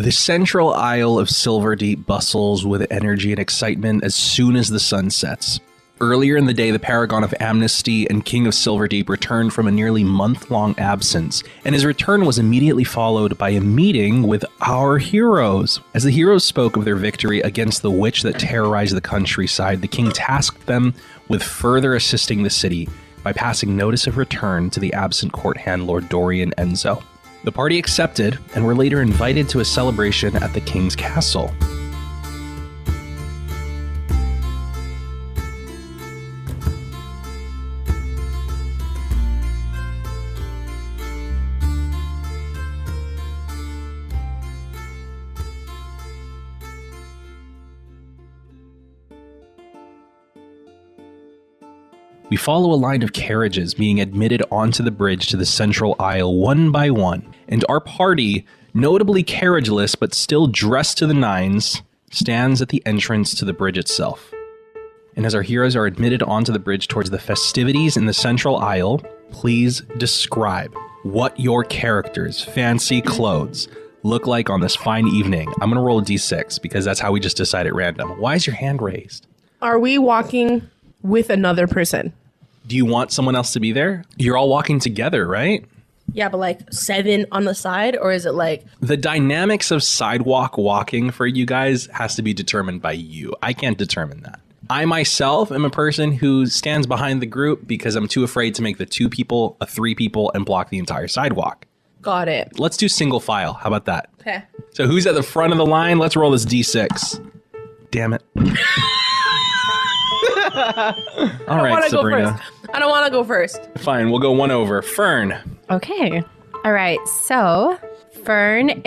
The central isle of Silverdeep bustles with energy and excitement as soon as the sun sets. Earlier in the day, the Paragon of Amnesty and King of Silverdeep returned from a nearly month-long absence, and his return was immediately followed by a meeting with our heroes. As the heroes spoke of their victory against the witch that terrorized the countryside, the king tasked them with further assisting the city by passing notice of return to the absent court hand Lord Dorian Enzo. The party accepted and were later invited to a celebration at the king's castle. We follow a line of carriages being admitted onto the bridge to the central aisle one by one, and our party, notably carriageless but still dressed to the nines, stands at the entrance to the bridge itself. And as our heroes are admitted onto the bridge towards the festivities in the central aisle, please describe what your characters' fancy clothes look like on this fine evening. I'm going to roll a d6 because that's how we just decide at random. Why is your hand raised? Are we walking with another person? Do you want someone else to be there? You're all walking together, right? Yeah, but like 7 on the side, or is it like... The dynamics of sidewalk walking for you guys has to be determined by you. I can't determine that. I myself am a person who stands behind the group because I'm too afraid to make the 2 people, a 3 people, and block the entire sidewalk. Got it. Let's do single file. How about that? Okay. So who's at the front of the line? Let's roll this d6. Damn it. All right, Sabrina. I don't want to go first. Fine, we'll go one over. Fern. Okay. All right. So Fern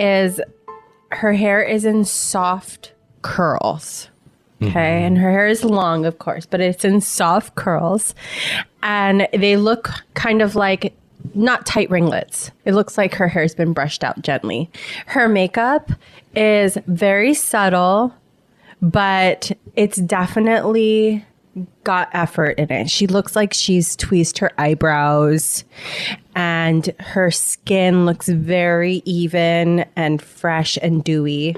her hair is in soft curls. Okay. And her hair is long, of course, but it's in soft curls. And they look kind of like not tight ringlets. It looks like her hair's been brushed out gently. Her makeup is very subtle, but it's definitely got effort in it. She looks like she's tweezed her eyebrows, and her skin looks very even and fresh and dewy.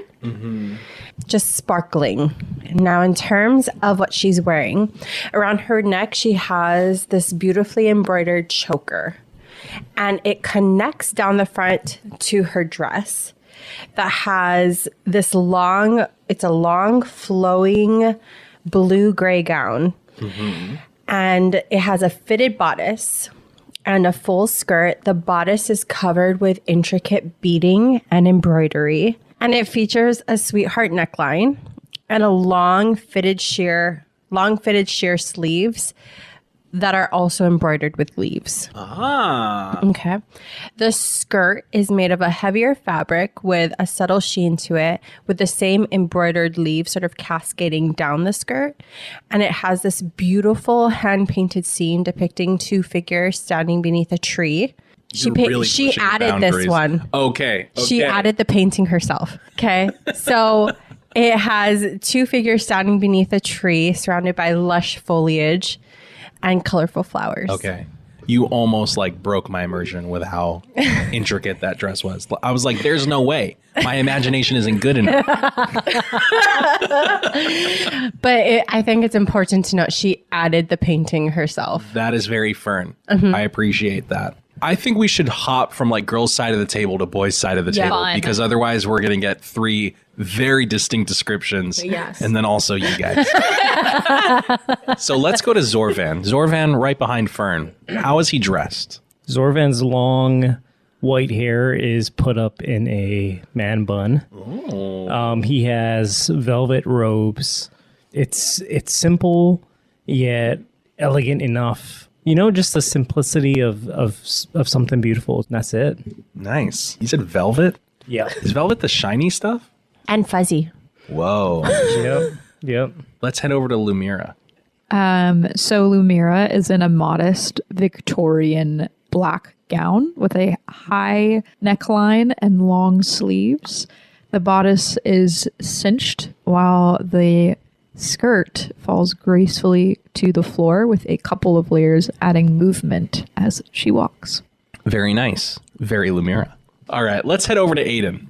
Just sparkling. Now, in terms of what she's wearing, around her neck, she has this beautifully embroidered choker, and it connects down the front to her dress that has this long flowing blue-gray gown. And it has a fitted bodice and a full skirt. The bodice is covered with intricate beading and embroidery. And it features a sweetheart neckline and a long fitted sheer sleeves that are also embroidered with leaves. Okay. The skirt is made of a heavier fabric with a subtle sheen to it, with the same embroidered leaves sort of cascading down the skirt. And it has this beautiful hand-painted scene depicting 2 figures standing beneath a tree. She added this one. Okay. She added the painting herself. Okay. So it has 2 figures standing beneath a tree surrounded by lush foliage and colorful flowers. Okay. You almost like broke my immersion with how intricate that dress was. I was like, there's no way. My imagination isn't good enough. But I think it's important to note she added the painting herself. That is very Fern. I appreciate that. I think we should hop from like girls' side of the table to boys' side of the table, fine. because otherwise we're going to get 3 very distinct descriptions. Yes. And then also you guys. So let's go to Zorvan. Zorvan right behind Fern. How is he dressed? Zorvan's long white hair is put up in a man bun. He has velvet robes. It's simple yet elegant enough. You know, just the simplicity of something beautiful. And that's it. Nice. You said velvet? Yeah. Is velvet the shiny stuff? And fuzzy. Whoa. Yep. Let's head over to Lumira. So Lumira is in a modest Victorian black gown with a high neckline and long sleeves. The bodice is cinched while the skirt falls gracefully to the floor with a couple of layers adding movement as she walks. Very nice. Very Lumira. All right, let's head over to Aiden.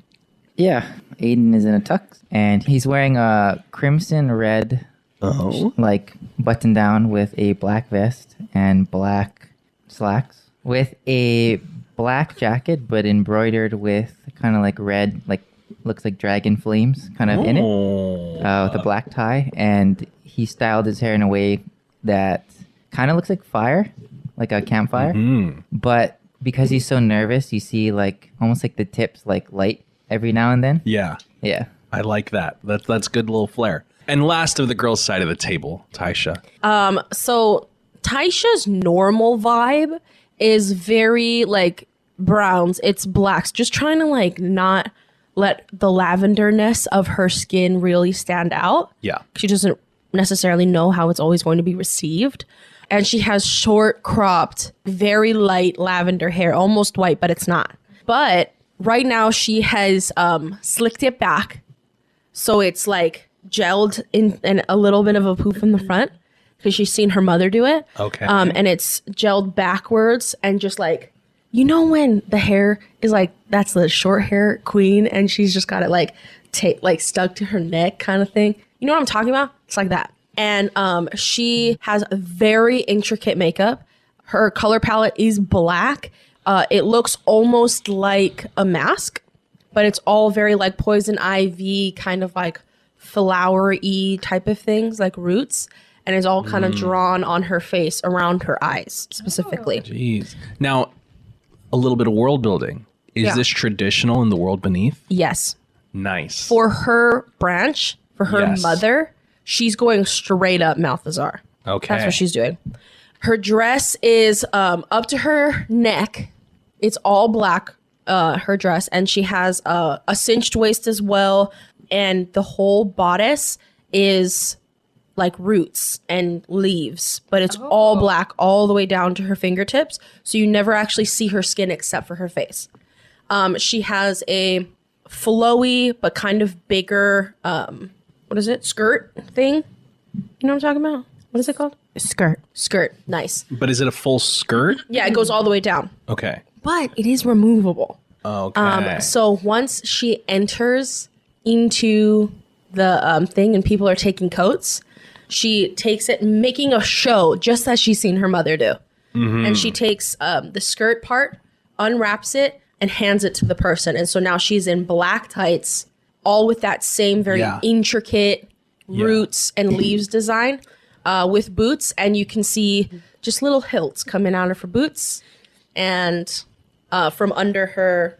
Yeah, Aiden is in a tux, and he's wearing a crimson red, like button down with a black vest and black slacks, with a black jacket, but embroidered with kind of like red, like looks like dragon flames, kind of in it, with a black tie, and he styled his hair in a way that kind of looks like fire, like a campfire, but because he's so nervous, you see like almost like the tips like light every now and then. Yeah. Yeah. I like that. That's good little flair. And last of the girls' side of the table, Taisha. So Taisha's normal vibe is very like browns. It's blacks. Just trying to like not let the lavenderness of her skin really stand out. Yeah. She doesn't necessarily know how it's always going to be received. And she has short, cropped, very light lavender hair, almost white, but it's not. But right now she has slicked it back. So it's like gelled in and a little bit of a poof in the front because she's seen her mother do it. Okay. And it's gelled backwards and just like, you know, when the hair is like, that's the short hair queen and she's just got it like stuck to her neck kind of thing. You know what I'm talking about? It's like that. And she has a very intricate makeup. Her color palette is black. It looks almost like a mask, but it's all very like poison ivy, kind of like flowery type of things, like roots. And it's all kind of drawn on her face, around her eyes specifically. Jeez. Now, a little bit of world building. Is this traditional in the world beneath? Yes. Nice. For her branch, for her Yes. mother, she's going straight up Malthazar. Okay. That's what she's doing. Her dress is up to her neck. It's all black, her dress. And she has a cinched waist as well. And the whole bodice is like roots and leaves. But it's all black all the way down to her fingertips. So you never actually see her skin except for her face. She has a flowy but kind of bigger, what is it? Skirt thing? You know what I'm talking about? What is it called? Skirt. Nice. But is it a full skirt? Yeah, it goes all the way down. Okay. But it is removable. Okay. So once she enters into the thing and people are taking coats, she takes it, making a show just as she's seen her mother do. And she takes the skirt part, unwraps it, and hands it to the person. And so now she's in black tights, all with that same very intricate roots and leaves design, with boots. And you can see just little hilts coming out of her boots and from under her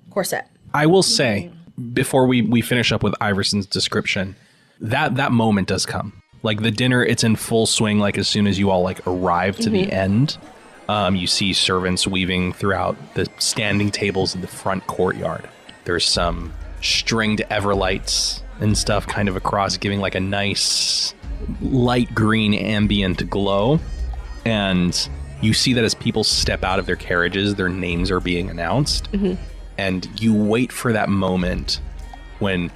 corset. I will say, before we finish up with Iverson's description, that moment does come. Like the dinner, it's in full swing. Like as soon as you all like arrive to the end, you see servants weaving throughout the standing tables in the front courtyard. There's some stringed everlights and stuff kind of across, giving like a nice light green ambient glow. And you see that as people step out of their carriages, their names are being announced. And you wait for that moment when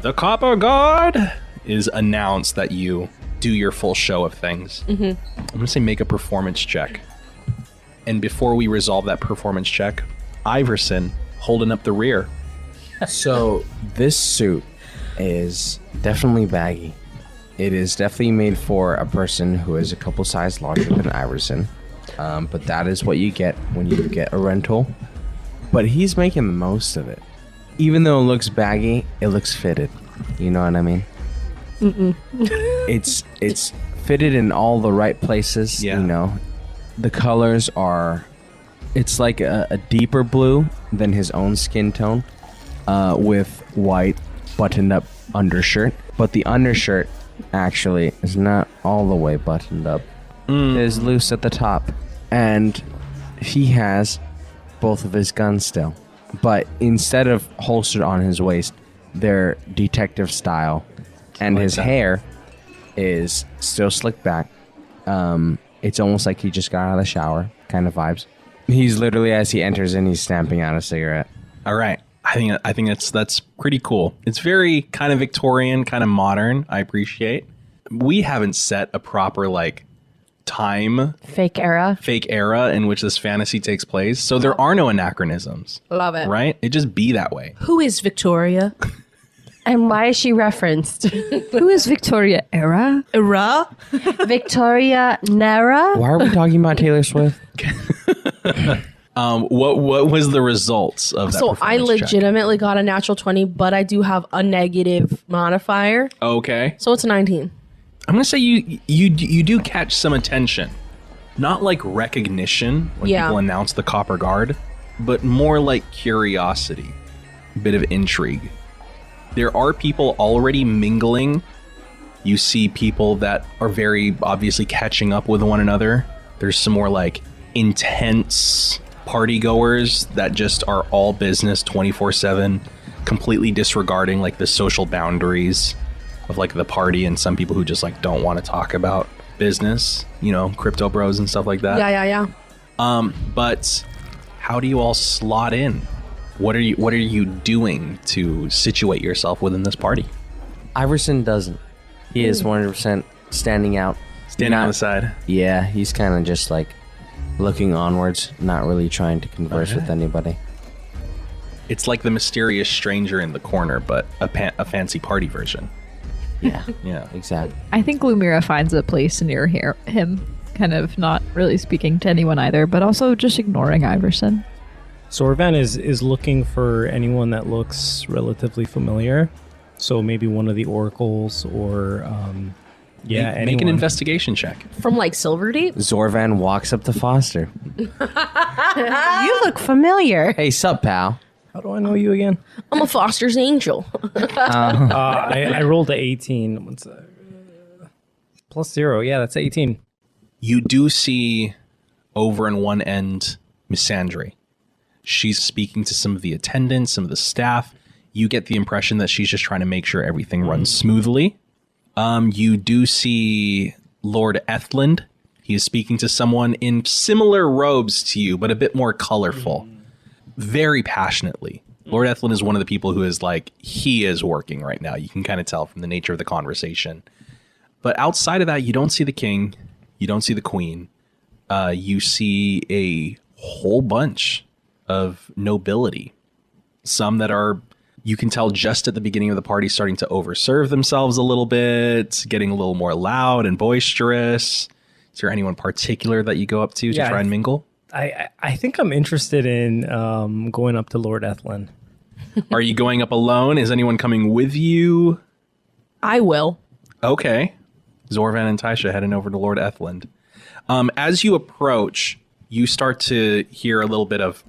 the Copper Guard is announced that you do your full show of things. I'm going to say make a performance check. And before we resolve that performance check, Iverson holding up the rear. So this suit is definitely baggy. It is definitely made for a person who is a couple sizes larger than Iverson. But that is what you get when you get a rental. But he's making the most of it. Even though it looks baggy, it looks fitted. You know what I mean? It's fitted in all the right places. Yeah. You know, the colors are. It's like a deeper blue than his own skin tone, with white buttoned-up undershirt. But the undershirt actually is not all the way buttoned up. It is loose at the top, and he has both of his guns still. But instead of holstered on his waist, they're detective style. And his hair is still slicked back. It's almost like he just got out of the shower kind of vibes. He's literally, as he enters in, he's stamping out a cigarette. All right. I think that's pretty cool. It's very kind of Victorian, kind of modern. I appreciate. We haven't set a proper like time, Fake era. fake era in which this fantasy takes place. So there are no anachronisms, Love it. right? It just be that way. Who is Victoria? And why is she referenced? Who is Victoria Era? Era? Victoria Nera? Why are we talking about Taylor Swift? What was the results of that? So I performance check? legitimately got a natural 20, but I do have a negative modifier. Okay. So it's a 19. I'm gonna say you do catch some attention, not like recognition when Yeah. people announce the Copper Guard, but more like curiosity, a bit of intrigue. There are people already mingling. You see people that are very obviously catching up with one another. There's some more like intense party goers that just are all business 24/7, completely disregarding like the social boundaries of like the party, and some people who just like don't want to talk about business, you know, crypto bros and stuff like that. Yeah. But how do you all slot in? What are you doing to situate yourself within this party? Iverson doesn't. He is 100% standing out. Standing on Not- the side. Yeah, he's kind of just like looking onwards, not really trying to converse with anybody. It's like the mysterious stranger in the corner, but a fancy party version. Yeah, Yeah. exactly. I think Lumira finds a place near him, kind of not really speaking to anyone either, but also just ignoring Iverson. Zorvan is looking for anyone that looks relatively familiar. So maybe one of the oracles or Make an anyone. investigation check. From like Silverdeep? Zorvan walks up to Foster. You look familiar. Hey, sup, pal? How do I know you again? I'm a Foster's angel. I rolled a 18. What's that? +0. Yeah, that's 18. You do see over in one end Missandre. She's speaking to some of the attendants, some of the staff. You get the impression that she's just trying to make sure everything runs smoothly. You do see Lord Ethland. He is speaking to someone in similar robes to you, but a bit more colorful. Very passionately. Lord Ethland is one of the people who is like, he is working right now. You can kind of tell from the nature of the conversation. But outside of that, you don't see the king. You don't see the queen. You see a whole bunch of nobility. Some that are, you can tell just at the beginning of the party, starting to overserve themselves a little bit, getting a little more loud and boisterous. Is there anyone particular that you go up to Yeah, try and mingle? I think I'm interested in going up to Lord Ethlin. Are you going up alone? Is anyone coming with you? I will. Okay. Zorvan and Taisha heading over to Lord Ethland. As you approach, you start to hear a little bit of,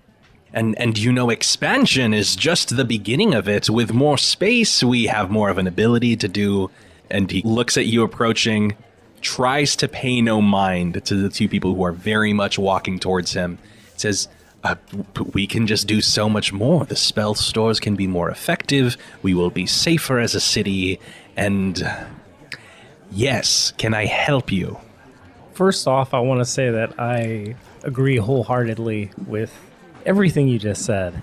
and you know, expansion is just the beginning of it. With more space, we have more of an ability to do. And he looks at you approaching, tries to pay no mind to the two people who are very much walking towards him. Says, we can just do so much more. The spell stores can be more effective. We will be safer as a city. And yes, can I help you? First off, I want to say that I agree wholeheartedly with everything you just said.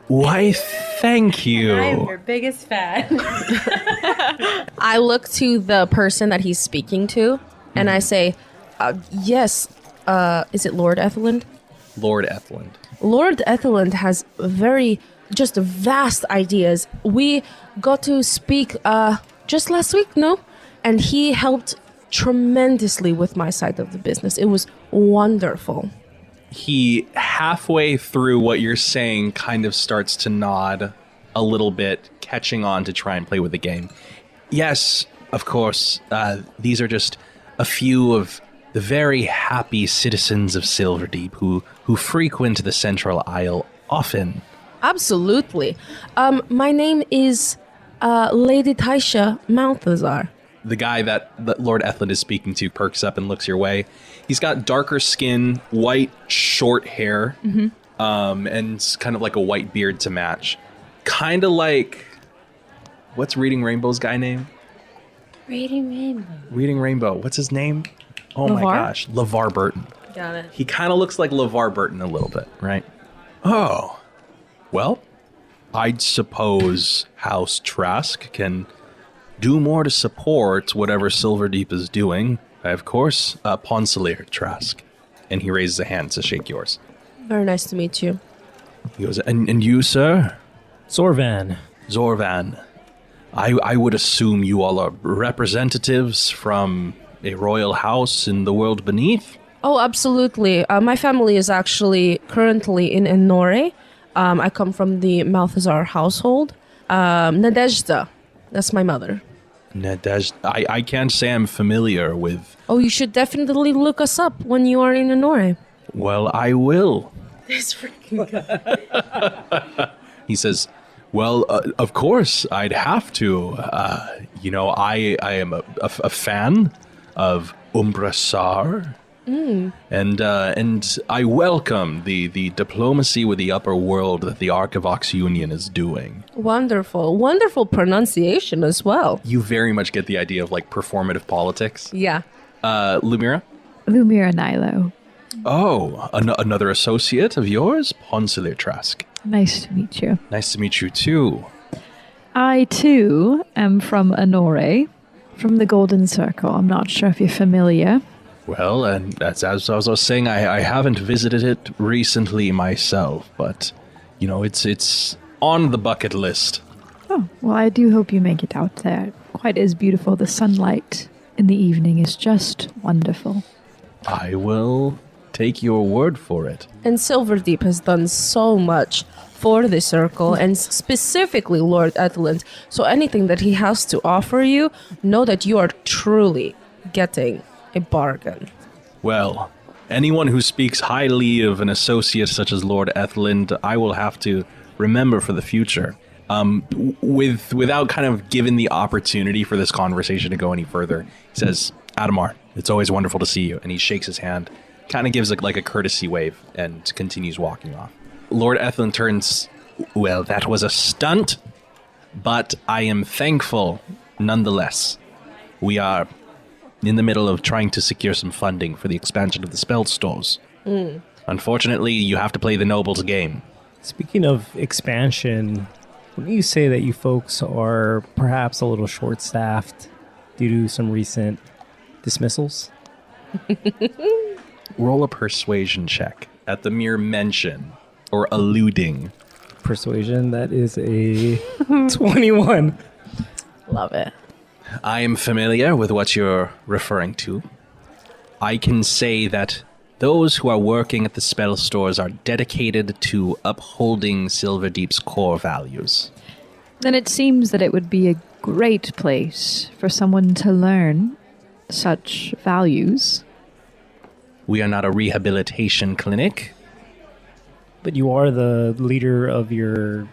Why, thank you. I'm your biggest fan. I look to the person that he's speaking to and I say, yes, is it Lord Ethland? Lord Ethland. Lord Ethland has very just vast ideas. We got to speak just last week, no? And he helped tremendously with my side of the business. It was wonderful. He, halfway through what you're saying, kind of starts to nod a little bit, catching on to try and play with the game. Yes, of course, these are just a few of the very happy citizens of Silverdeep who frequent the Central Isle often. Absolutely. My name is Lady Taisha Malthazar. The guy that Lord Ethland is speaking to perks up and looks your way. He's got darker skin, white, short hair, and kind of like a white beard to match. Kind of like, what's Reading Rainbow's guy name? Reading Rainbow. What's his name? Oh my LeVar? gosh. LeVar Burton. Got it. He kind of looks like LeVar Burton a little bit, right? Oh. Well, I'd suppose House Trask can do more to support whatever Silverdeep is doing. Of course, Ponsalier Trask. And he raises a hand to shake yours. Very nice to meet you. He goes, and you, sir? Zorvan. Zorvan. I would assume you all are representatives from a royal house in the world beneath? Oh, absolutely. My family is actually currently in Enore. I come from the Malthazar household. Nadezhda, that's my mother. I can't say I'm familiar with... Oh, you should definitely look us up when you are in Enore. Well, I will. This freaking guy. He says, well, of course, I'd have to. I am a fan of Umbrasar. And I welcome the diplomacy with the upper world that the Archivox Union is doing. Wonderful. Wonderful pronunciation as well. You very much get the idea of like performative politics. Yeah. Lumira? Lumira Nilo. Oh, another associate of yours? Ponsalier Trask. Nice to meet you. Nice to meet you too. I, too, am from Enore, from the Golden Circle. I'm not sure if you're familiar. Well, and that's as I was saying, I haven't visited it recently myself, but, it's on the bucket list. Oh, well, I do hope you make it out there. Quite is beautiful. The sunlight in the evening is just wonderful. I will take your word for it. And Silverdeep has done so much for the circle, and specifically Lord Ethelend. So anything that he has to offer you, know that you are truly getting a bargain. Well, anyone who speaks highly of an associate such as Lord Ethelend, I will have to remember for the future. Without kind of giving the opportunity for this conversation to go any further, he says, Adamar, it's always wonderful to see you. And he shakes his hand, kind of gives like a courtesy wave, and continues walking off. Lord Ethelend turns, well, that was a stunt, but I am thankful nonetheless. We are in the middle of trying to secure some funding for the expansion of the spell stores. Unfortunately, you have to play the noble's game. Speaking of expansion, wouldn't you say that you folks are perhaps a little short-staffed due to some recent dismissals? Roll a persuasion check at the mere mention or alluding. Persuasion, that is a 21. Love it. I am familiar with what you're referring to. I can say that those who are working at the spell stores are dedicated to upholding Silverdeep's core values. Then it seems that it would be a great place for someone to learn such values. We are not a rehabilitation clinic. But you are the leader of your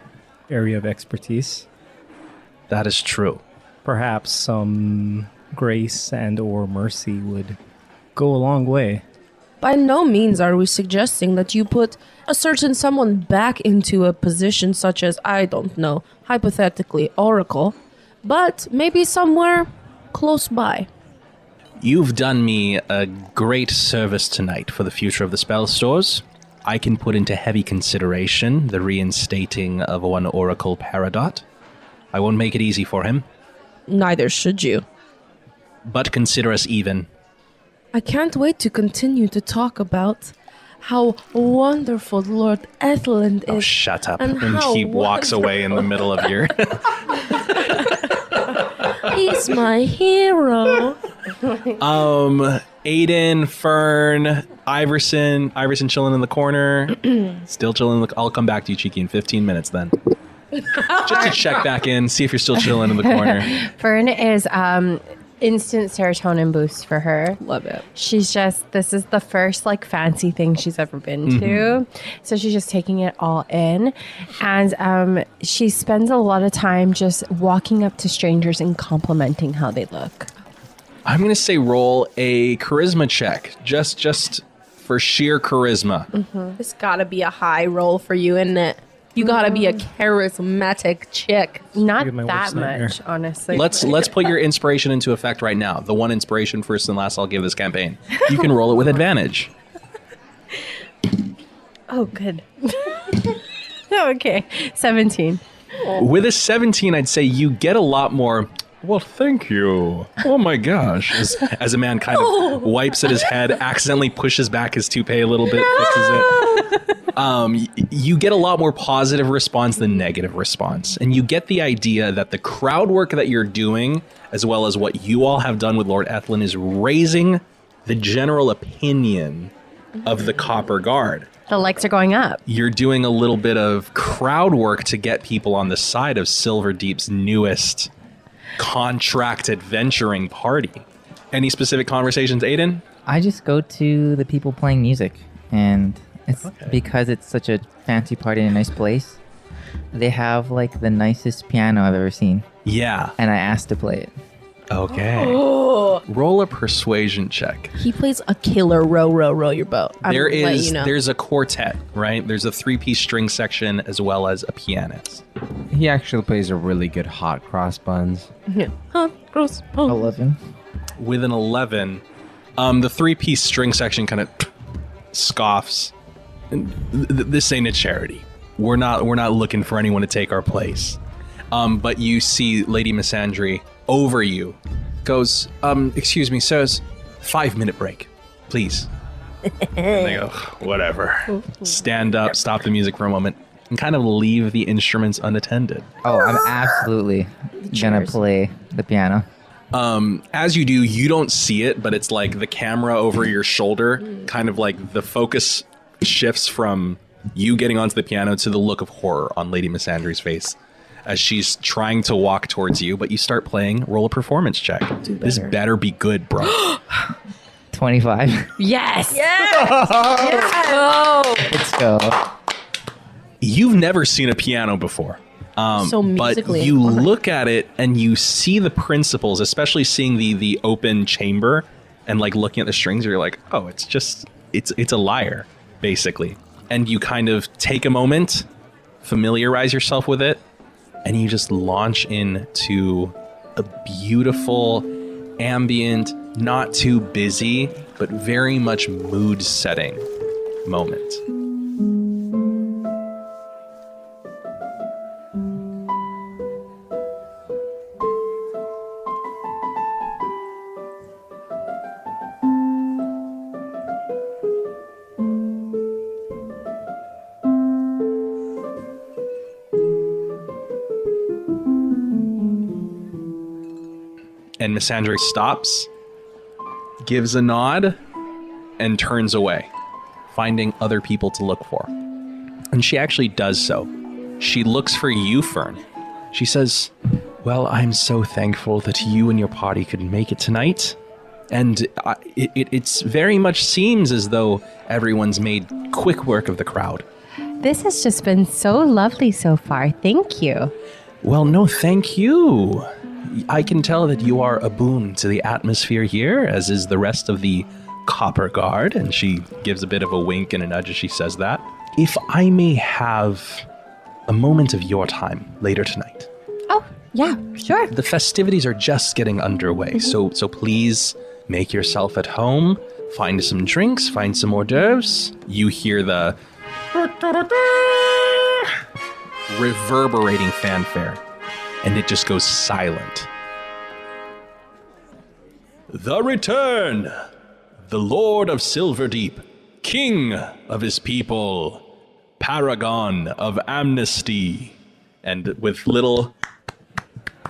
area of expertise. That is true. Perhaps some grace and or mercy would go a long way. By no means are we suggesting that you put a certain someone back into a position such as, I don't know, hypothetically, Oracle, but maybe somewhere close by. You've done me a great service tonight for the future of the spell stores. I can put into heavy consideration the reinstating of one Oracle Peridot. I won't make it easy for him, Neither should you. but consider us even. I can't wait to continue to talk about how wonderful Lord Ethelend is. Oh, shut up. And And how he walks away in the middle of your... He's my hero. Aiden, Fern, Iverson chilling in the corner. Still chilling. I'll come back to you, Cheeky, in 15 minutes then. Just to check back in, see if you're still chilling in the corner. Fern is instant serotonin boost for her. Love it. This is the first like fancy thing she's ever been to. So she's just taking it all in. And she spends a lot of time just walking up to strangers and complimenting how they look. I'm going to say roll a charisma check, just for sheer charisma. It's gotta be a high roll for you, isn't it? You gotta be a charismatic chick. Not Give my that worst nightmare. much, honestly. Let's put your inspiration into effect right now. The one inspiration first and last I'll give this campaign. You can roll it with advantage. Oh, good. Okay. 17. With a 17, I'd say you get a lot more Well, thank you. Oh my gosh. As a man kind of wipes at his head, accidentally pushes back his toupee a little bit, fixes it. You get a lot more positive response than negative response. And you get the idea that the crowd work that you're doing, as well as what you all have done with Lord Ethlin, is raising the general opinion of the Copper Guard. The likes are going up. You're doing a little bit of crowd work to get people on the side of Silverdeep's newest contract adventuring party. Any specific conversations, Aiden? I just go to the people playing music, and it's because it's such a fancy party in a nice place. They have like the nicest piano I've ever seen, Yeah. and I asked to play it. Okay. Roll a persuasion check. He plays a killer row your boat. There's a quartet, right? There's a 3-piece string section as well as a pianist. He actually plays a really good hot cross buns. Huh, gross. Oh. 11. With an 11, the 3-piece string section kind of scoffs. This ain't a charity. We're not looking for anyone to take our place. But you see Lady Misandry over you goes, excuse me, sirs, 5-minute break, please. And they go, whatever. Stand up, stop the music for a moment, and kind of leave the instruments unattended. Oh, I'm absolutely gonna play the piano. As you do, you don't see it, but it's like the camera over your shoulder, kind of like the focus shifts from you getting onto the piano to the look of horror on Lady Misandry's face as she's trying to walk towards you, but you start playing. Roll a performance check. This better be good, bro. 25. Yes. Let's go. You've never seen a piano before. So musically but you inclined. look at it and you see the principles, especially seeing the open chamber and like looking at the strings, you're like, oh, it's a lyre, basically. And you kind of take a moment, familiarize yourself with it, and you just launch into a beautiful, ambient, not too busy, but very much mood-setting moment. And Misandry stops, gives a nod, and turns away, finding other people to look for. And she actually does so. She looks for you, Fern. She says, well, I'm so thankful that you and your party could make it tonight. And it's very much seems as though everyone's made quick work of the crowd. This has just been so lovely so far. Thank you. Well, no, thank you. I can tell that you are a boon to the atmosphere here, as is the rest of the Copper Guard. And she gives a bit of a wink and a nudge as she says that. If I may have a moment of your time later tonight. Oh, yeah, sure. The festivities are just getting underway, so please make yourself at home. Find some drinks, find some hors d'oeuvres. You hear the reverberating fanfare, and it just goes silent. The return! The Lord of Silverdeep, King of his people, Paragon of Amnesty. And with little,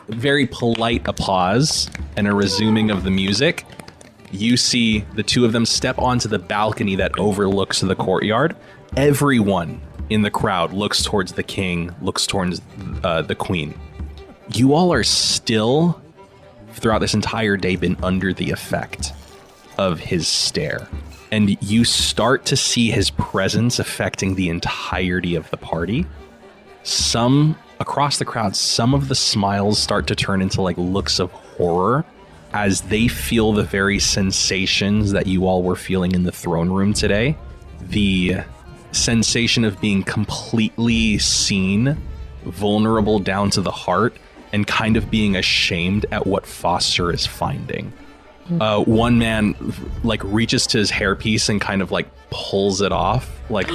very polite applause and a resuming of the music, you see the two of them step onto the balcony that overlooks the courtyard. Everyone in the crowd looks towards the king, looks towards the queen. You all are still, throughout this entire day, been under the effect of his stare. And you start to see his presence affecting the entirety of the party. Across the crowd, some of the smiles start to turn into like looks of horror as they feel the very sensations that you all were feeling in the throne room today. The sensation of being completely seen, vulnerable down to the heart, and kind of being ashamed at what Foster is finding. One man like reaches to his hairpiece and kind of like pulls it off, like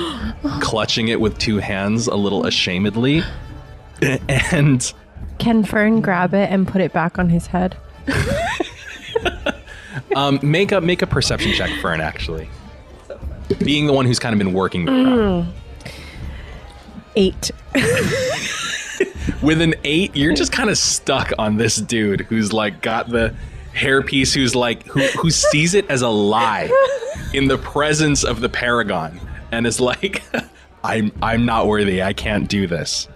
clutching it with two hands a little ashamedly. And Can Fern grab it and put it back on his head? Make a perception check, Fern, actually. Being the one who's kind of been working the crowd. 8. With an 8, you're just kind of stuck on this dude who's like got the hairpiece, who sees it as a lie in the presence of the Paragon, and is like, I'm not worthy. I can't do this.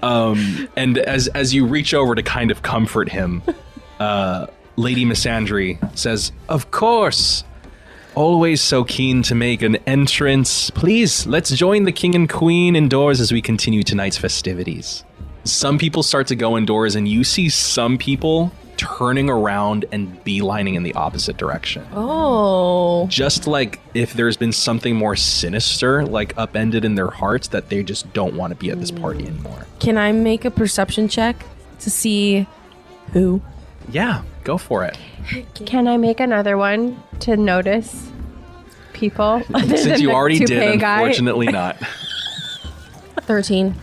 And as you reach over to kind of comfort him, Lady Misandry says, "Of course. Always so keen to make an entrance. Please, let's join the king and queen indoors as we continue tonight's festivities." Some people start to go indoors, and you see some people turning around and beelining in the opposite direction. Oh. Just like if there's been something more sinister, like upended in their hearts, that they just don't want to be at this party anymore. Can I make a perception check to see who? Yeah, go for it. Can I make another one to notice people? other Since than you the already did, toupee guy? unfortunately not. 13.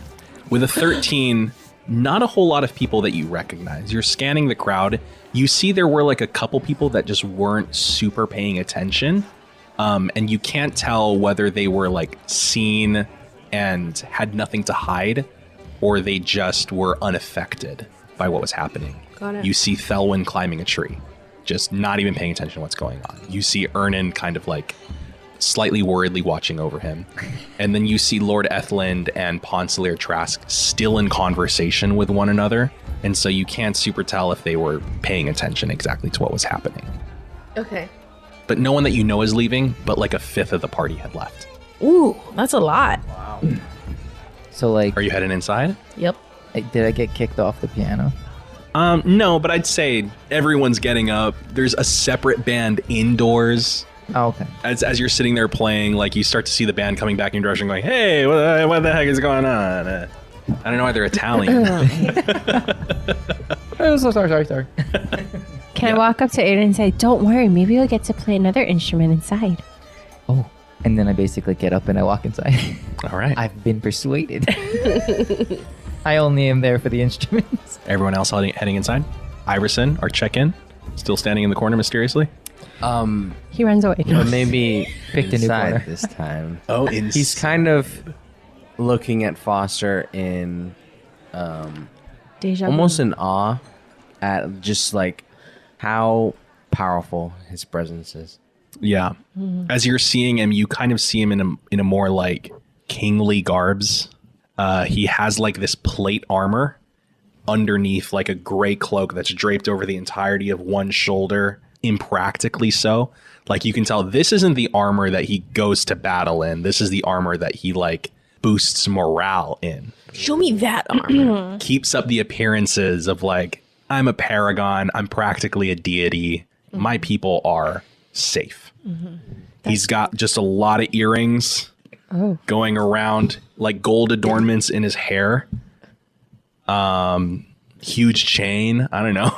With a 13, not a whole lot of people that you recognize. You're scanning the crowd. You see there were like a couple people that just weren't super paying attention. And you can't tell whether they were like seen and had nothing to hide, or they just were unaffected by what was happening. Got it. You see Thelwyn climbing a tree, just not even paying attention to what's going on. You see Ernan kind of like slightly worriedly watching over him. And then you see Lord Ethland and Ponsalier Trask still in conversation with one another. And so you can't super tell if they were paying attention exactly to what was happening. Okay. But no one that you know is leaving, but like a fifth of the party had left. Ooh, that's a lot. So, like, Are you heading inside? Yep. did I get kicked off the piano? No, but I'd say everyone's getting up. There's a separate band indoors. Oh, okay. As you're sitting there playing, like you start to see the band coming back in your direction going, "Hey, what the heck is going on?" I don't know why they're Italian. Oh, sorry. Can I walk up to Aiden and say, "Don't worry, maybe you'll get to play another instrument inside"? Oh, and then I basically get up and I walk inside. All right. I've been persuaded. I only am there for the instruments. Everyone else heading inside? Iverson, our check-in, still standing in the corner mysteriously? He runs away. Or maybe Picked a new inside corner. this time. Oh, He's kind of looking at Foster in Deja almost vu. in awe at just like how powerful his presence is. Yeah. As you're seeing him, you kind of see him in a more like kingly garbs. He has like this plate armor underneath like a gray cloak that's draped over the entirety of one shoulder, impractically so. Like you can tell this isn't the armor that he goes to battle in. This is the armor that he like boosts morale in. Show me that armor. Keeps up the appearances of like, I'm a paragon, I'm practically a deity. My people are safe. He's got just a lot of earrings going around, like gold adornments in his hair. Huge chain. I don't know.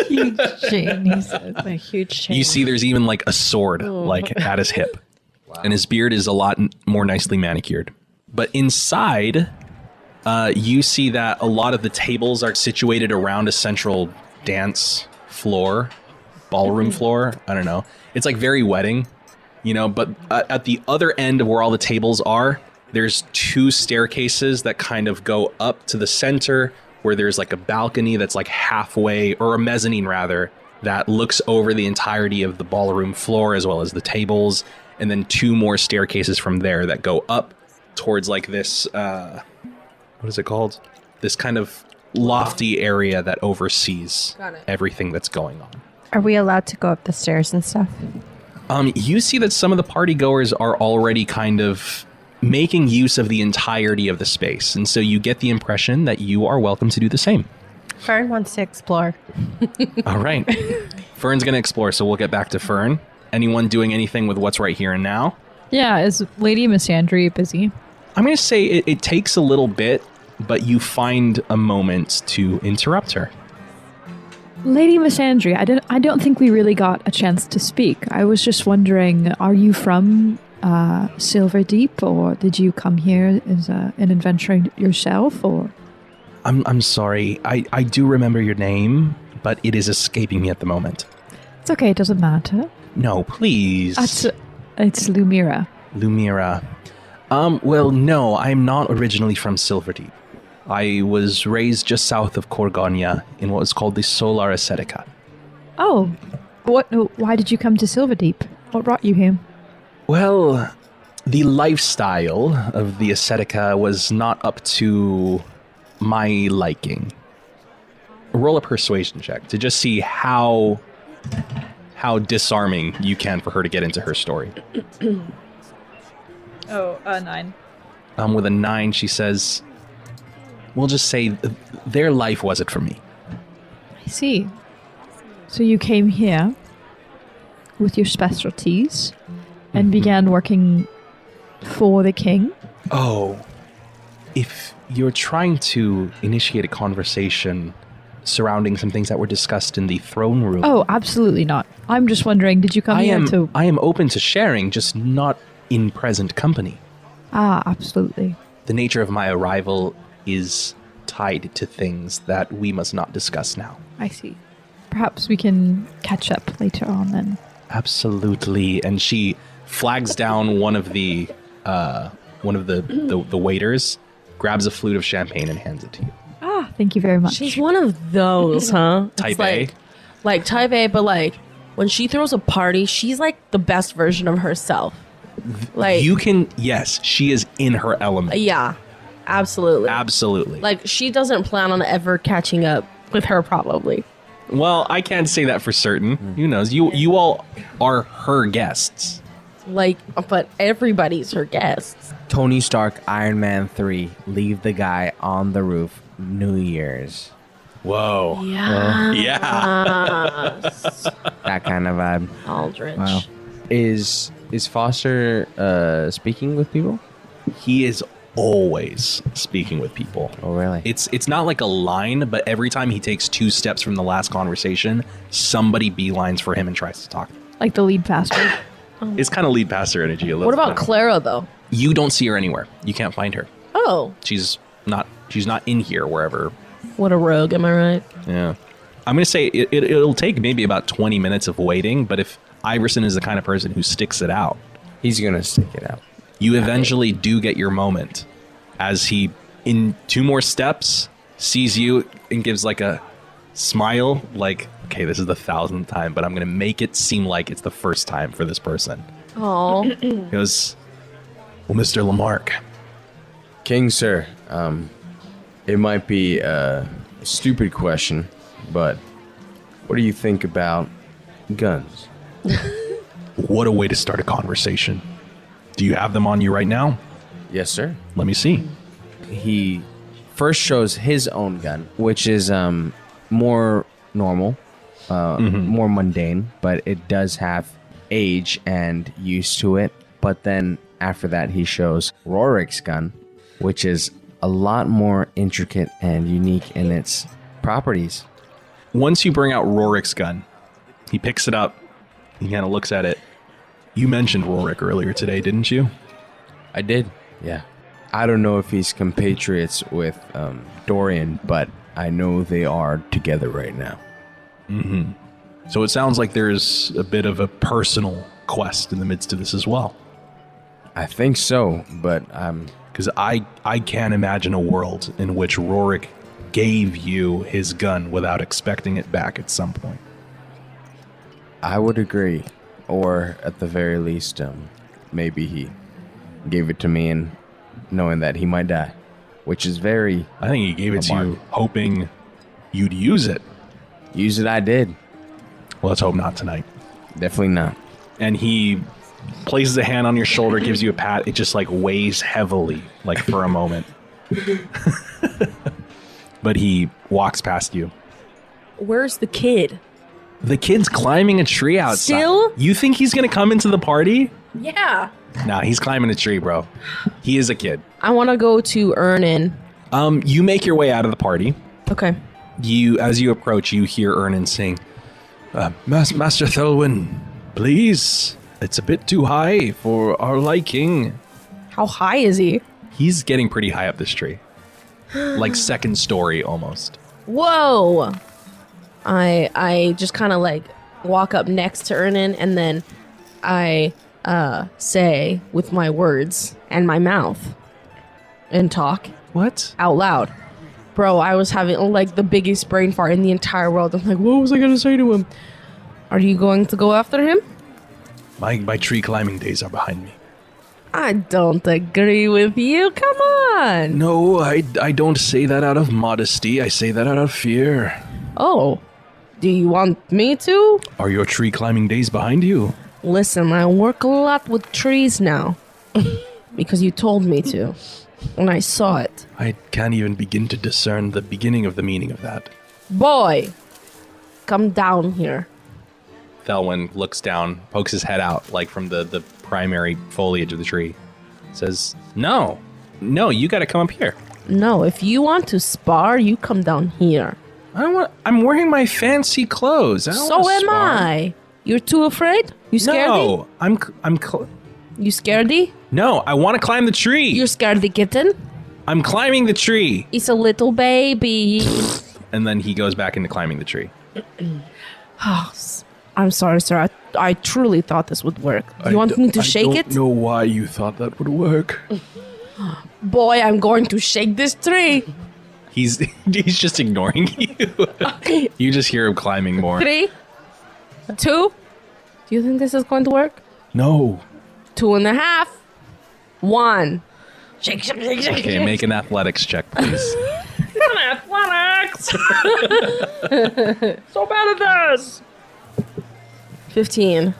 Huge chain. He says a huge chain. You see there's even like a sword like at his hip. And his beard is a lot more nicely manicured. But inside, you see that a lot of the tables are situated around a central dance floor, ballroom floor. I don't know. It's like very wedding, you know, but at the other end of where all the tables are, there's two staircases that kind of go up to the center where there's like a balcony that's like halfway, or a mezzanine rather, that looks over the entirety of the ballroom floor as well as the tables. And then two more staircases from there that go up towards like this, what is it called? This kind of lofty area that oversees everything that's going on. Are we allowed to go up the stairs and stuff? You see that some of the party goers are already kind of making use of the entirety of the space. And so you get the impression that you are welcome to do the same. Fern wants to explore. All right. Fern's going to explore, so we'll get back to Fern. Anyone doing anything with what's right here and now? Yeah, is Lady Misandry busy? I'm going to say it takes a little bit, but you find a moment to interrupt her. Lady Misandry, I don't think we really got a chance to speak. I was just wondering, are you from Silverdeep, or did you come here as an adventurer yourself, or? I'm sorry. I do remember your name, but it is escaping me at the moment. It's okay, it doesn't matter. No, please. It's Lumira. Lumira. Well, no, I'm not originally from Silverdeep. I was raised just south of Corgonia in what was called the Solar Ascetica. Oh, why did you come to Silverdeep? What brought you here? Well, the lifestyle of the Ascetica was not up to my liking. Roll a persuasion check to just see how disarming you can for her to get into her story. 9. With a 9, she says, we'll just say their life wasn't for me. I see. So you came here with your specialties and began working for the king? Oh, if you're trying to initiate a conversation surrounding some things that were discussed in the throne room. Oh, absolutely not. I'm just wondering, did you come here to... I am open to sharing, just not in present company. Ah, absolutely. The nature of my arrival is tied to things that we must not discuss now. I see. Perhaps we can catch up later on then. Absolutely. And she flags down one of the waiters, grabs a flute of champagne and hands it to you. Ah, thank you very much. She's one of those, huh? Type It's A? Like type A, but like when she throws a party, she's like the best version of herself. Like Yes, she is in her element. yeah, absolutely. Absolutely. Like she doesn't plan on ever catching up with her probably. Well, I can't say that for certain. Who knows? You all are her guests. Like, but everybody's her guests. Tony Stark, Iron Man 3, leave the guy on the roof, New Year's. Whoa. Yeah. Yeah. That kind of vibe. Aldrich. Wow. Is Foster speaking with people? He is always speaking with people. Oh, really? It's not like a line, but every time he takes 2 steps from the last conversation, somebody beelines for him and tries to talk. Like the lead pastor. It's kind of lead pastor energy a little What about bit. Clara though? You don't see her anywhere. You can't find her. Oh, She's not in here wherever. what a rogue, am I right? Yeah. I'm going to say it'll take maybe about 20 minutes of waiting, but if Iverson is the kind of person who sticks it out, He's going to stick it out. you eventually do get your moment as he, in 2 more steps, sees you and gives like a smile, like, okay, this is the 1,000th time, but I'm going to make it seem like it's the first time for this person. Oh, He goes, well, Mr. Lamarck, King, sir, it might be a stupid question, but what do you think about guns? what a way to start a conversation. Do you have them on you right now? Yes, sir. Let me see. He first shows his own gun, which is more normal, more mundane, but it does have age and use to it. But then after that, he shows Rorik's gun, which is a lot more intricate and unique in its properties. Once you bring out Rorik's gun, he picks it up. He kind of looks at it. You mentioned Rorik earlier today, didn't you? I did, yeah. I don't know if he's compatriots with Dorian, but I know they are together right now. So it sounds like there's a bit of a personal quest in the midst of this as well. I think so, but Because I can't imagine a world in which Rorik gave you his gun without expecting it back at some point. I would agree. Or at the very least, maybe he gave it to me and knowing that he might die, which is very... I think he gave it to you hoping you'd use it. Use it I did. Well, let's hope not tonight. Definitely not. And he places a hand on your shoulder, gives you a pat. It just like weighs heavily, like for a moment. But he walks past you. where's the kid? The kid's climbing a tree outside. Still? You think he's going to come into the party? Yeah. Nah, he's climbing a tree, bro. He is a kid. I want to go to Ernan. You make your way out of the party. Okay. As you approach, you hear Ernan sing, Master Thelwyn, please. It's a bit too high for our liking. How high is he? He's getting pretty high up this tree. like second story almost. Whoa! I just kind of like walk up next to Ernan, and then I say with my words and my mouth and talk What? out loud. Bro, I was having like the biggest brain fart in the entire world. I'm like, what was I gonna say to him? Are you going to go after him? My tree climbing days are behind me. I don't agree with you. Come on. No, I don't say that out of modesty. I say that out of fear. Oh, do you want me to? Are your tree climbing days behind you? Listen, I work a lot with trees now. Because you told me to. And I saw it. I can't even begin to discern the beginning of the meaning of that. Boy, come down here. Thelwyn looks down, pokes his head out, like from the primary foliage of the tree. Says, No, you gotta come up here. No, if you want to spar, you come down here. I'm wearing my fancy clothes. I don't So wanna am spar. I. You're too afraid? You scaredy? No, You scaredy? No, I want to climb the tree. You're scaredy kitten? I'm climbing the tree. It's a little baby. And then he goes back into climbing the tree. I'm sorry, sir. I truly thought this would work. Do you want me to shake it? I don't know why you thought that would work. Boy, I'm going to shake this tree. He's just ignoring you. You just hear him climbing more. 3, 2. Do you think this is going to work? No. 2.5. 1. Shake, shake, shake, shake. Okay, make an athletics check, please. Athletics. So bad at this. 15.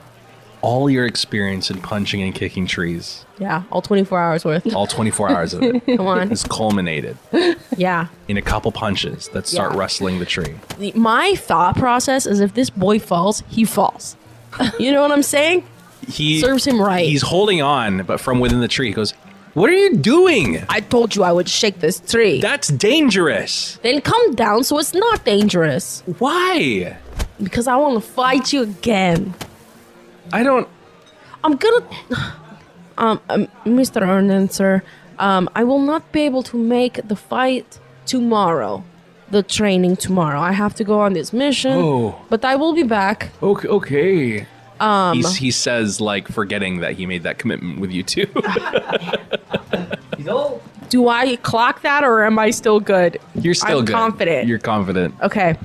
All your experience in punching and kicking trees, Yeah, all 24 hours worth. all 24 hours of it, Come on. is culminated Yeah. in a couple punches that start Yeah. wrestling the tree. My thought process is if this boy falls, he falls. You know what I'm saying? He Serves him right. He's holding on, but from within the tree, he goes, "What are you doing? I told you I would shake this tree. That's dangerous. Then come down so it's not dangerous. Why? Because I want to fight you again. I don't." I'm gonna... Mr. Ernan, sir, I will not be able to make the fight tomorrow. The training tomorrow. I have to go on this mission. Oh. But I will be back. Okay. He says, like, forgetting that he made that commitment with you too. Do I clock that or am I still good? You're still I'm good. confident. You're confident. Okay.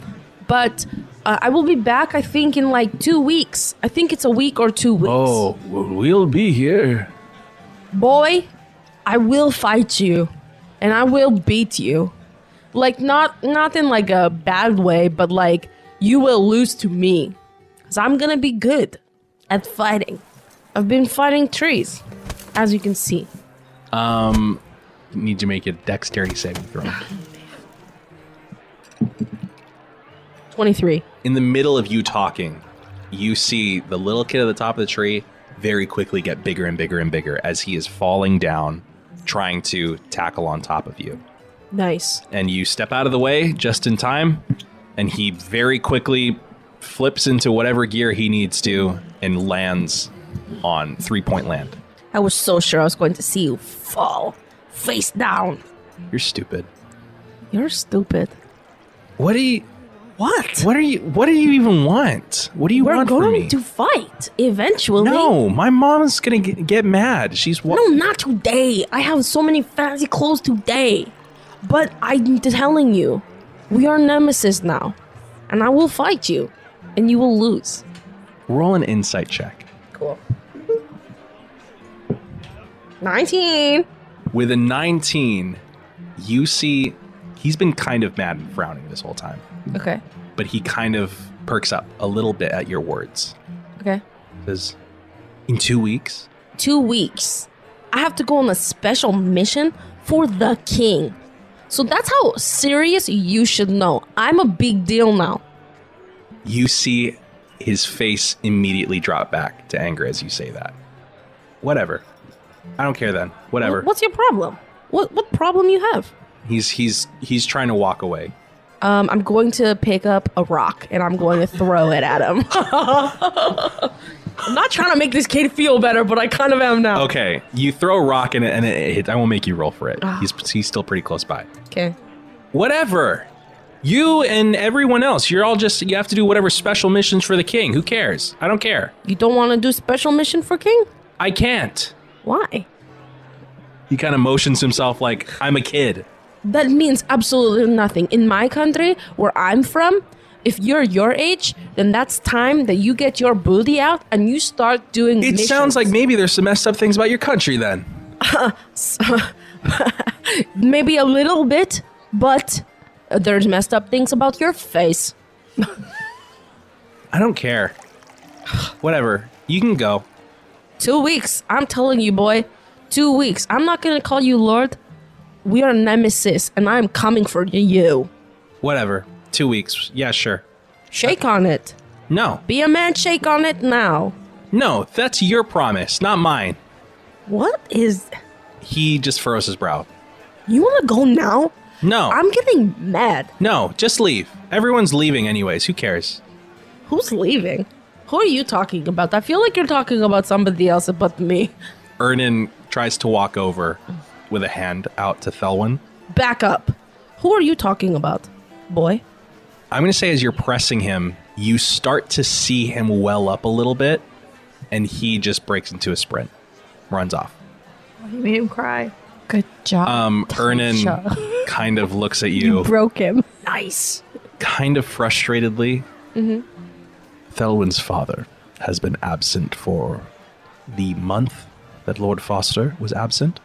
But I will be back, I think, in like 2 weeks. I think it's a week or 2 weeks. Oh, we'll be here. Boy, I will fight you. And I will beat you. Like, not in like a bad way, but like, you will lose to me. Because I'm gonna be good at fighting. I've been fighting trees, as you can see. Need to make a dexterity saving throw. 23. In the middle of you talking, you see the little kid at the top of the tree very quickly get bigger and bigger and bigger as he is falling down, trying to tackle on top of you. Nice. And you step out of the way just in time, and he very quickly flips into whatever gear he needs to and lands on 3-point land. I was so sure I was going to see you fall face down. You're stupid. You're stupid. What do you What? what do you even want? What do you We're want from me? going to fight eventually. No, my mom's gonna get mad. She's No, not today. I have so many fancy clothes today. But I'm telling you, we are nemesis now. And I will fight you. And you will lose. Roll an insight check. Cool. 19. With a 19, you see he's been kind of mad and frowning this whole time. Okay. But he kind of perks up a little bit at your words. Okay. Says, in 2 weeks? 2 weeks. I have to go on a special mission for the king. So that's how serious you should know. I'm a big deal now. You see his face immediately drop back to anger as you say that. Whatever. I don't care then. Whatever. What's your problem? What problem you have? He's trying to walk away. I'm going to pick up a rock and I'm going to throw it at him. I'm not trying to make this kid feel better, but I kind of am now. Okay, you throw a rock in it and it hits. I won't make you roll for it. He's still pretty close by. Okay. Whatever. You and everyone else, you have to do whatever special missions for the king. Who cares? I don't care. You don't want to do special mission for King? I can't. Why? He kind of motions himself like, I'm a kid. That means absolutely nothing. In my country, where I'm from, if you're your age, then that's time that you get your booty out and you start doing It missions. sounds like maybe there's some messed up things about your country then. Maybe a little bit, but there's messed up things about your face. I don't care. Whatever. You can go. 2 weeks. I'm telling you, boy. 2 weeks. I'm not going to call you Lord. We are nemesis, and I'm coming for you. Whatever. 2 weeks. Yeah, sure. Shake on it. No. Be a man, shake on it now. No, that's your promise, not mine. What is... He just furrows his brow. You want to go now? No. I'm getting mad. No, just leave. Everyone's leaving anyways. Who cares? Who's leaving? Who are you talking about? I feel like you're talking about somebody else but me. Ernan tries to walk over with a hand out to Thelwyn. Back up. Who are you talking about, boy? I'm going to say as you're pressing him, you start to see him well up a little bit, and he just breaks into a sprint. Runs off. You made him cry. Good job. Ernan kind of looks at you, Broke him. Nice. kind of frustratedly. Thelwyn's father has been absent for the month that Lord Foster was absent.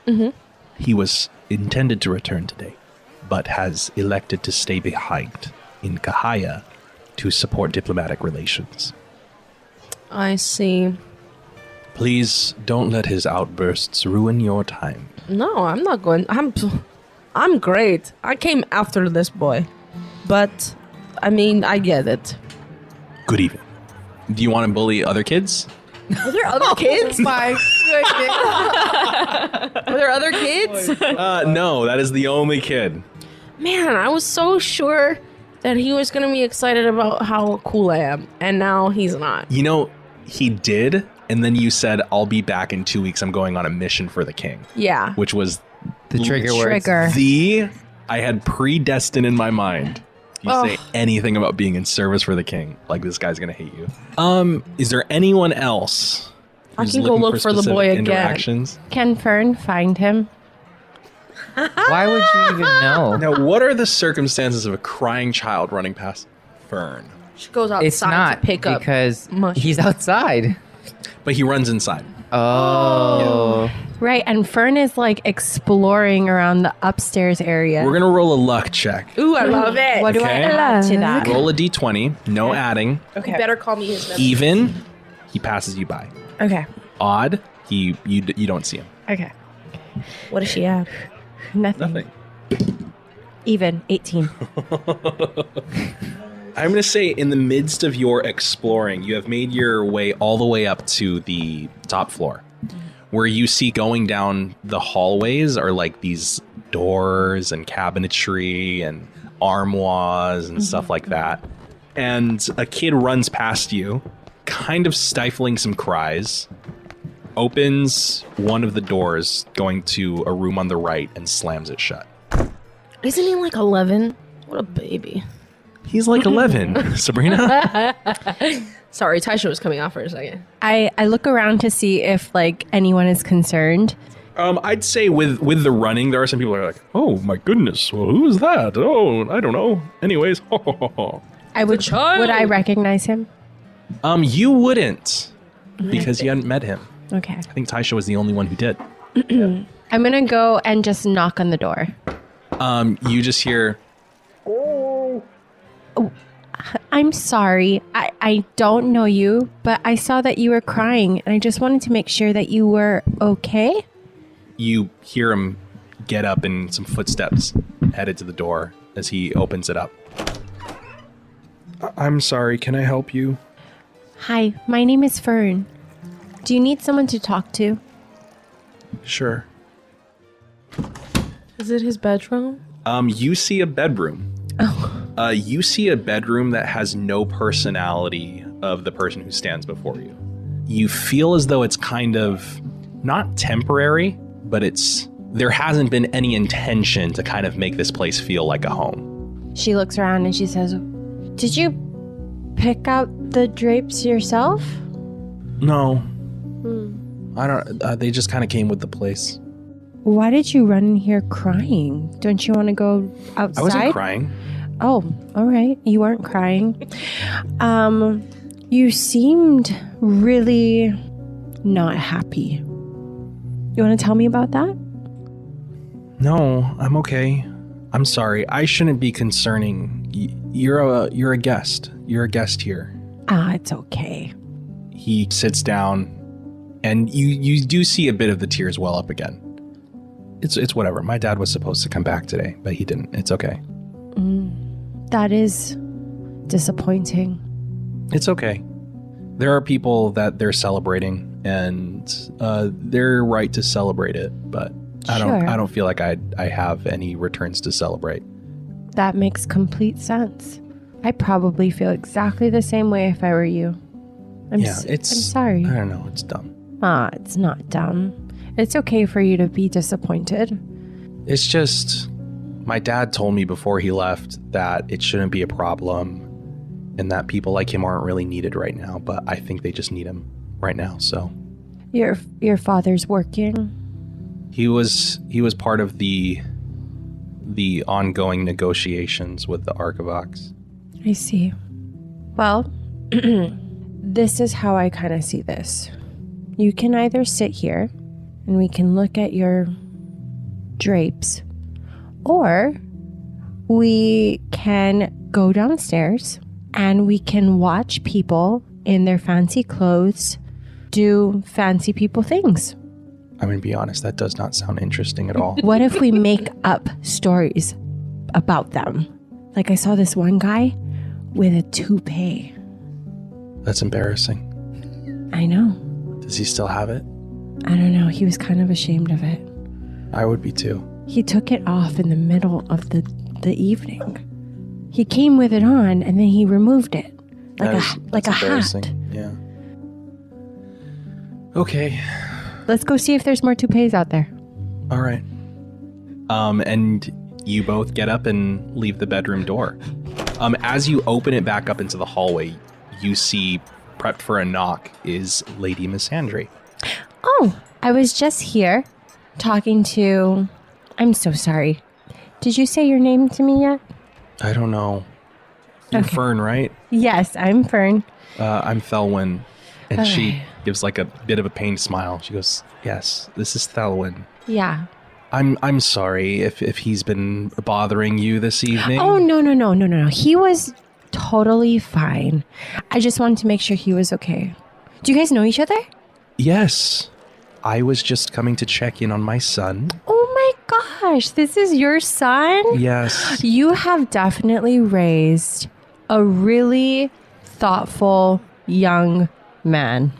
He was intended to return today, but has elected to stay behind in Kahaya to support diplomatic relations. I see. Please don't let his outbursts ruin your time. No, I'm not going. I'm great. I came after this boy. But, I mean, I get it. Good evening. Do you want to bully other kids? Are there other kids? My goodness. Are there other kids? No, that is the only kid. Man, I was so sure that he was going to be excited about how cool I am. And now he's not. You know, he did, and then you said, I'll be back in 2 weeks. I'm going on a mission for the king. Yeah. Which was The trigger words. I had predestined in my mind. You say anything about being in service for the king, like this guy's gonna hate you. Is there anyone else? I who's can go looking look for the specific boy again. interactions? Can Fern find him? Why would you even know? Now, what are the circumstances of a crying child running past Fern? She goes outside It's not to pick up. because mush. he's outside. But he runs inside. Oh. Right, and Fern is like exploring around the upstairs area. We're gonna roll a luck check. Ooh, I love it. What do Okay. I add to that? Roll a d20, no adding. You better call me his name. Even, he passes you by. Okay. Odd, you don't see him. Okay. What does she have? Nothing. Even 18. I'm going to say in the midst of your exploring, you have made your way all the way up to the top floor, where you see going down the hallways are like these doors and cabinetry and armoires and stuff like that. And a kid runs past you, kind of stifling some cries, opens one of the doors going to a room on the right and slams it shut. Isn't he like 11? What a baby. He's like 11, Sabrina. Sorry, Taisha was coming off for a second. I look around to see if like anyone is concerned. I'd say with the running, there are some people who are like, "Oh my goodness, well, who is that? Oh, I don't know." Anyways, I would. child. Would I recognize him? you wouldn't because you hadn't met him. Okay. I think Taisha was the only one who did. I'm gonna go and just knock on the door. You just hear, I'm sorry. I don't know you, but I saw that you were crying, and I just wanted to make sure that you were okay. you hear him get up and some footsteps headed to the door as he opens it up. I'm sorry. Can I help you? Hi, my name is Fern. Do you need someone to talk to? Sure. Is it his bedroom? You see a bedroom. You see a bedroom that has no personality of the person who stands before you. you feel as though it's kind of not temporary, but there hasn't been any intention to kind of make this place feel like a home. She looks around and she says, "Did you pick out the drapes yourself?" No. I don't. They just kind of came with the place. Why did you run in here crying? Don't you want to go outside? I wasn't crying. Oh, all right. You weren't crying. You seemed really not happy. You want to tell me about that? No, I'm okay. I'm sorry. I shouldn't be concerning. You're a guest. You're a guest here. It's okay. He sits down, and you do see a bit of the tears well up again. It's whatever. My dad was supposed to come back today, but he didn't. It's okay. That is disappointing. It's okay. There are people that they're celebrating, and they're right to celebrate it, but I don't feel like I have any returns to celebrate. That makes complete sense. I probably feel exactly the same way if I were you. I'm sorry. I don't know. It's dumb. It's not dumb. It's okay for you to be disappointed. It's just my dad told me before he left that it shouldn't be a problem and that people like him aren't really needed right now, but I think they just need him right now, so. Your father's working? He was part of the ongoing negotiations with the Archivox. I see. Well, this is how I kind of see this. You can either sit here and we can look at your drapes, or we can go downstairs and we can watch people in their fancy clothes do fancy people things. I'm going to be honest, that does not sound interesting at all. What if we make up stories about them? Like I saw this one guy with a toupee. That's embarrassing. I know. Does he still have it? I don't know. He was kind of ashamed of it. I would be too. He took it off in the middle of the evening. He came with it on and then he removed it. Like a hat. Yeah. Okay. Let's go see if there's more toupees out there. All right. And you both get up and leave the bedroom door. As you open it back up into the hallway, you see, prepped for a knock, is Lady Missandei. Oh, I was just here talking to... I'm so sorry. Did you say your name to me yet? I don't know. You're Okay. Fern, right? Yes, I'm Fern. I'm Thelwyn. And All she right. gives like a bit of a pained smile. She goes, yes, this is Thelwyn. Yeah. I'm sorry if he's been bothering you this evening. Oh, no. He was totally fine. I just wanted to make sure he was okay. Do you guys know each other? Yes. I was just coming to check in on my son. Oh my gosh, this is your son? Yes. You have definitely raised a really thoughtful young man.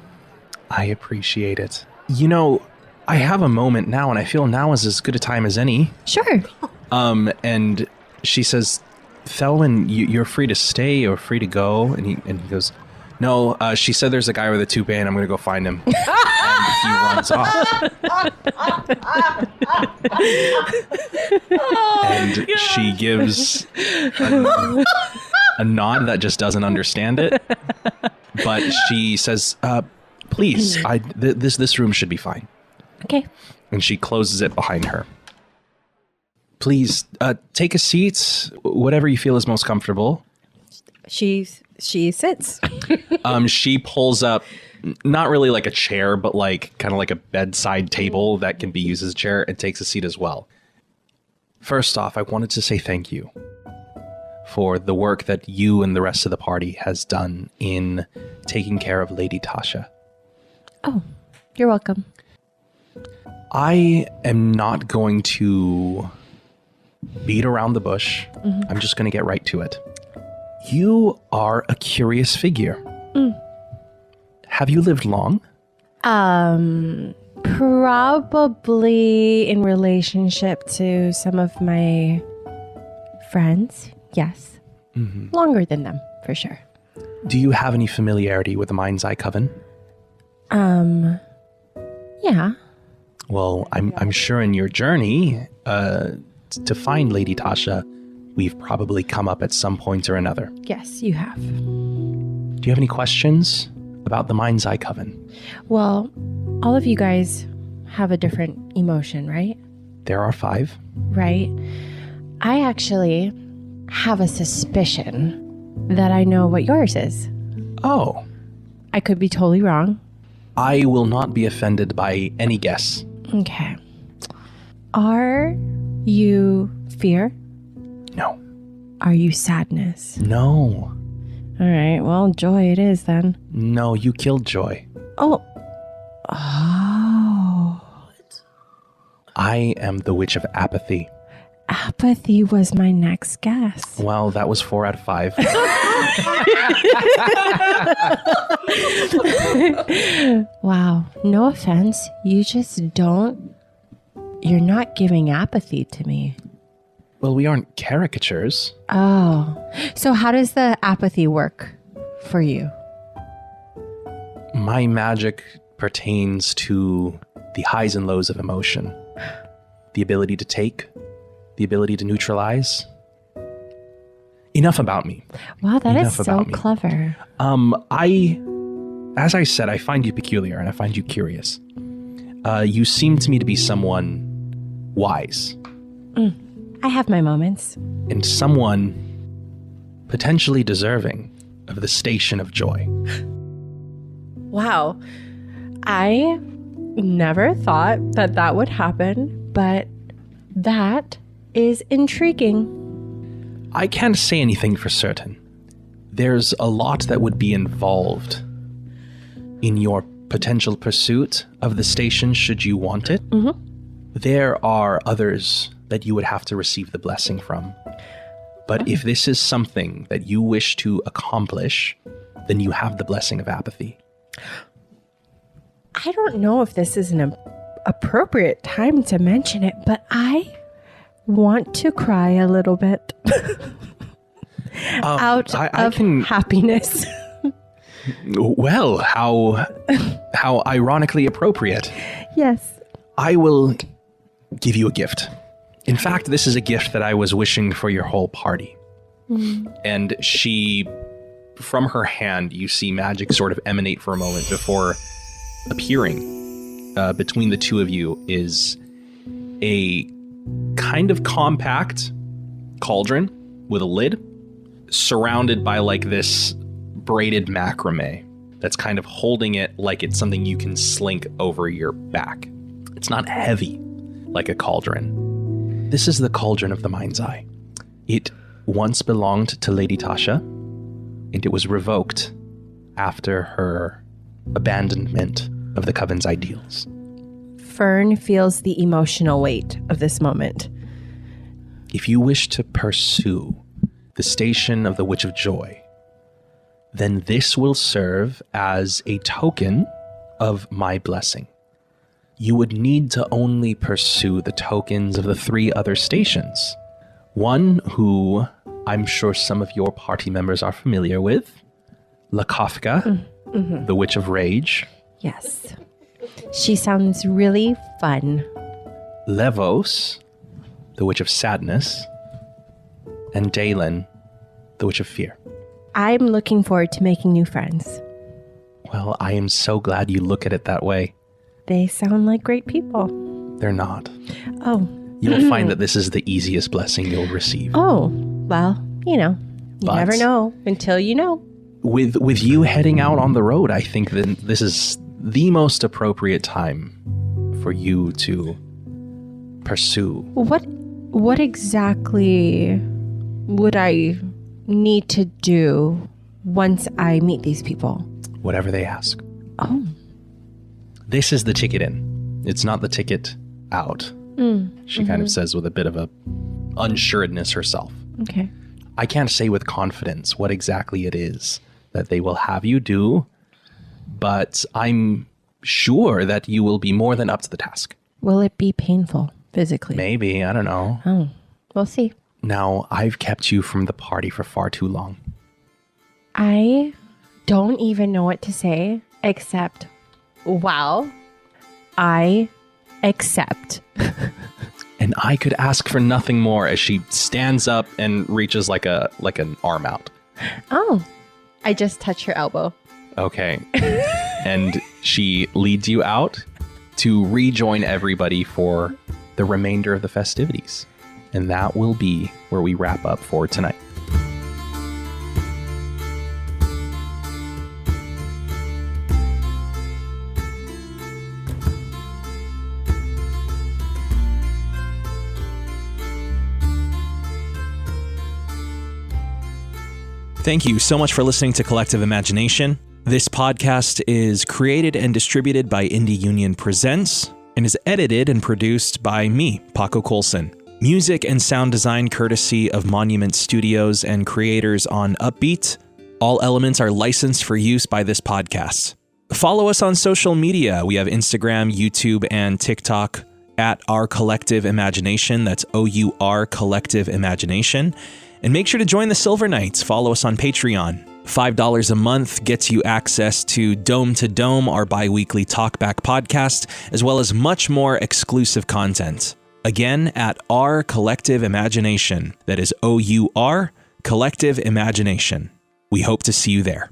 I appreciate it. You know, I have a moment now, and I feel now is as good a time as any. Sure. And she says, Thelwyn, you're free to stay or free to go. And he goes, no, she said there's a guy with a toupee and I'm going to go find him. And he runs off. And she gives a nod that just doesn't understand it. But she says, please, this room should be fine. Okay. And she closes it behind her. Please, take a seat, whatever you feel is most comfortable. She sits. She pulls up, not really like a chair, but like kind of like a bedside table that can be used as a chair, and takes a seat as well. First off, I wanted to say thank you for the work that you and the rest of the party has done in taking care of Lady Tasha. Oh, you're welcome. I am not going to beat around the bush. I'm just going to get right to it. You are a curious figure. Have you lived long? Probably in relationship to some of my friends. Yes. Longer than them, for sure. Do you have any familiarity with the Mind's Eye Coven? Yeah. Well, I'm sure in your journey to find Lady Tasha, we've probably come up at some point or another. Yes, you have. Do you have any questions about the Mind's Eye Coven? Well, all of you guys have a different emotion, right? There are 5. Right? I actually have a suspicion that I know what yours is. Oh, I could be totally wrong. I will not be offended by any guess. Okay. Are you fear? No. Are you sadness? No. All right. Well, joy it is then. No, you killed Joy. Oh. Oh. I am the Witch of Apathy. Apathy was my next guess. Well, that was 4 out of 5. Wow. No offense. You just don't. You're not giving apathy to me. Well, we aren't caricatures. Oh. So how does the apathy work for you? My magic pertains to the highs and lows of emotion. The ability to take, the ability to neutralize. Enough about me. Wow, that is Enough so about me. clever. As I said, I find you peculiar and I find you curious. You seem to me to be someone wise I have my moments. and someone potentially deserving of the station of joy. Wow. I never thought that that would happen, but that is intriguing. I can't say anything for certain. There's a lot that would be involved in your potential pursuit of the station should you want it. Mm-hmm. There are others that you would have to receive the blessing from. But if this is something that you wish to accomplish, then you have the blessing of apathy. I don't know if this is an appropriate time to mention it, but I want to cry a little bit out of happiness. Well, how ironically appropriate. Yes. I will give you a gift. In fact, this is a gift that I was wishing for your whole party. And she, from her hand, you see magic sort of emanate for a moment before appearing between the two of you is a kind of compact cauldron with a lid surrounded by like this braided macrame that's kind of holding it like it's something you can slink over your back. It's not heavy like a cauldron. This is the cauldron of the Mind's Eye. It once belonged to Lady Tasha, and it was revoked after her abandonment of the Coven's ideals. Fern feels the emotional weight of this moment. If you wish to pursue the station of the Witch of Joy, then this will serve as a token of my blessing. You would need to only pursue the tokens of the 3 other stations. One who I'm sure some of your party members are familiar with, Lakofka, the Witch of Rage. Yes. She sounds really fun. Levos, the Witch of Sadness, and Dalen, the Witch of Fear. I'm looking forward to making new friends. Well, I am so glad you look at it that way. They sound like great people. They're not. Oh. You'll find that this is the easiest blessing you'll receive. Oh. Well, you But- never know until you know. With you heading out on the road, I think that this is the most appropriate time for you to pursue. What exactly would I need to do once I meet these people? Whatever they ask. Oh. This is the ticket in. It's not the ticket out. She kind of says with a bit of a unsuredness herself. Okay. I can't say with confidence what exactly it is that they will have you do, but I'm sure that you will be more than up to the task. Will it be painful physically? Maybe, I don't know. Oh, we'll see. Now, I've kept you from the party for far too long. I don't even know what to say except Well, I accept. And I could ask for nothing more as she stands up and reaches like an arm out. Oh, I just touch her elbow. Okay. And she leads you out to rejoin everybody for the remainder of the festivities. And that will be where we wrap up for tonight. Thank you so much for listening to Collective Imagination. This podcast is created and distributed by Indie Union Presents and is edited and produced by me, Paco Coulson. Music and sound design courtesy of Monument Studios and creators on Upbeat. All elements are licensed for use by this podcast. Follow us on social media. We have Instagram, YouTube, and TikTok at Our Collective Imagination. That's OUR Collective Imagination. And make sure to join the Silver Knights. Follow us on Patreon. $5 a month gets you access to Dome to Dome, our bi-weekly talkback podcast, as well as much more exclusive content. Again, at Our Collective Imagination. That is OUR Collective Imagination. We hope to see you there.